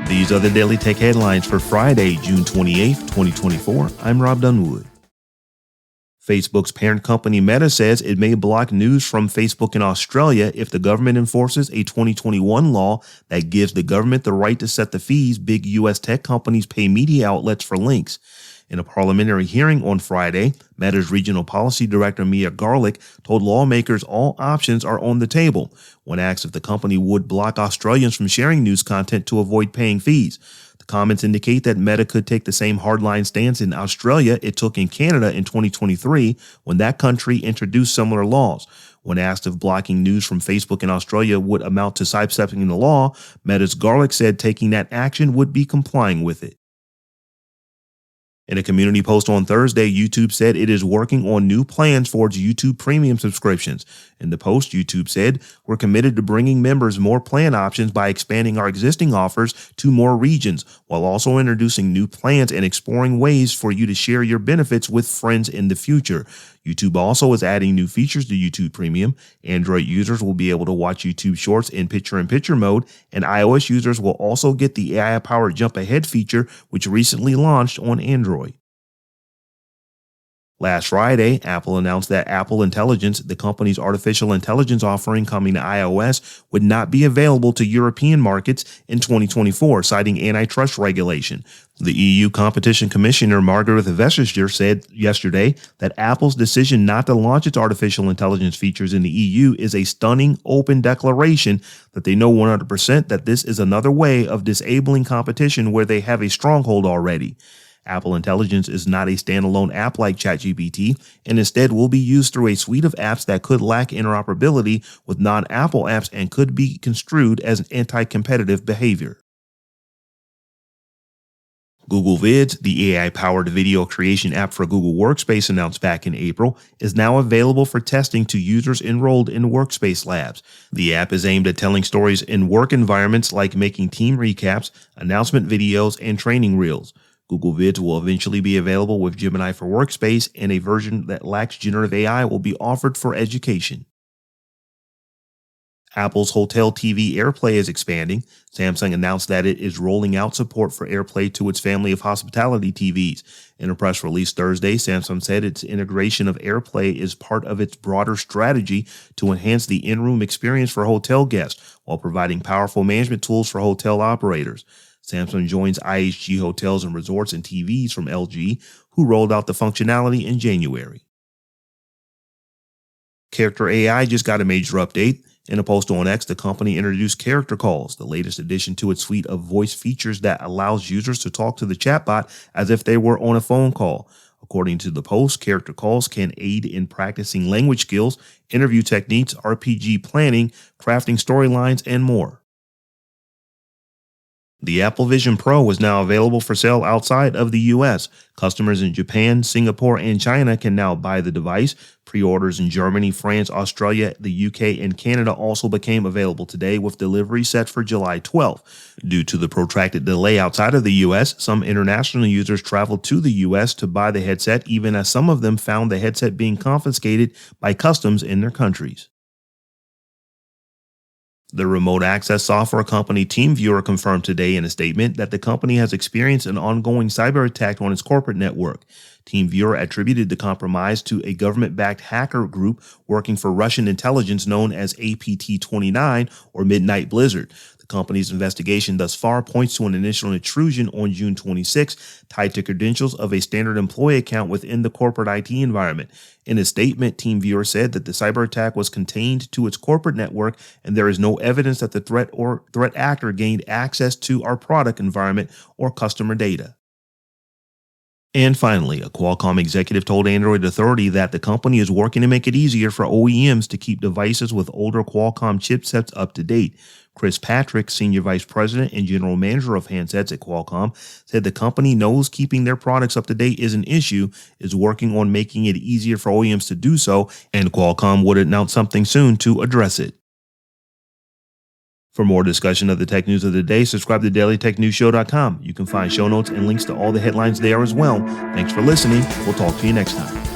These are the Daily Tech headlines for Friday, June 28th, 2024. I'm Rob Dunwood. Facebook's parent company Meta says it may block news from Facebook in Australia if the government enforces a 2021 law that gives the government the right to set the fees big U.S. tech companies pay media outlets for links. In a parliamentary hearing on Friday, Meta's regional policy director Mia Garlick told lawmakers all options are on the table when asked if the company would block Australians from sharing news content to avoid paying fees. The comments indicate that Meta could take the same hardline stance in Australia it took in Canada in 2023 when that country introduced similar laws. When asked if blocking news from Facebook in Australia would amount to sidestepping the law, Meta's Garlick said taking that action would be complying with it. In a community post on Thursday, YouTube said it is working on new plans for its YouTube Premium subscriptions. In the post, YouTube said, "We're committed to bringing members more plan options by expanding our existing offers to more regions, while also introducing new plans and exploring ways for you to share your benefits with friends in the future." YouTube also is adding new features to YouTube Premium. Android users will be able to watch YouTube Shorts in picture-in-picture mode, and iOS users will also get the AI-powered Jump Ahead feature, which recently launched on Android. Last Friday, Apple announced that Apple Intelligence, the company's artificial intelligence offering coming to iOS, would not be available to European markets in 2024, citing antitrust regulation. The EU Competition Commissioner Margaret Vestager said yesterday that Apple's decision not to launch its artificial intelligence features in the EU is a stunning, open declaration that they know 100% that this is another way of disabling competition where they have a stronghold already. Apple Intelligence is not a standalone app like ChatGPT, and instead will be used through a suite of apps that could lack interoperability with non-Apple apps and could be construed as an anti-competitive behavior. Google Vids, the AI-powered video creation app for Google Workspace announced back in April, is now available for testing to users enrolled in Workspace Labs. The app is aimed at telling stories in work environments like making team recaps, announcement videos, and training reels. Google Vids will eventually be available with Gemini for Workspace, and a version that lacks generative AI will be offered for education. Apple's Hotel TV AirPlay is expanding. Samsung announced that it is rolling out support for AirPlay to its family of hospitality TVs. In a press release Thursday, Samsung said its integration of AirPlay is part of its broader strategy to enhance the in-room experience for hotel guests while providing powerful management tools for hotel operators. Samsung joins IHG Hotels and Resorts and TVs from LG, who rolled out the functionality in January. Character AI just got a major update. In a post on X, the company introduced Character Calls, the latest addition to its suite of voice features that allows users to talk to the chatbot as if they were on a phone call. According to the post, Character Calls can aid in practicing language skills, interview techniques, RPG planning, crafting storylines, and more. The Apple Vision Pro is now available for sale outside of the U.S. Customers in Japan, Singapore, and China can now buy the device. Pre-orders in Germany, France, Australia, the UK, and Canada also became available today, with delivery set for July 12th. Due to the protracted delay outside of the U.S., some international users traveled to the U.S. to buy the headset, even as some of them found the headset being confiscated by customs in their countries. The remote access software company TeamViewer confirmed today in a statement that the company has experienced an ongoing cyber attack on its corporate network. TeamViewer attributed the compromise to a government-backed hacker group working for Russian intelligence known as APT-29 or Midnight Blizzard. The company's investigation thus far points to an initial intrusion on June 26 tied to credentials of a standard employee account within the corporate IT environment. In a statement, TeamViewer said that the cyber attack was contained to its corporate network, and there is no evidence that the threat or threat actor gained access to our product environment or customer data. And finally, a Qualcomm executive told Android Authority that the company is working to make it easier for OEMs to keep devices with older Qualcomm chipsets up to date. Chris Patrick, Senior Vice President and General Manager of Handsets at Qualcomm, said the company knows keeping their products up to date is an issue, is working on making it easier for OEMs to do so, and Qualcomm would announce something soon to address it. For more discussion of the tech news of the day, subscribe to dailytechnewsshow.com. You can find show notes and links to all the headlines there as well. Thanks for listening. We'll talk to you next time.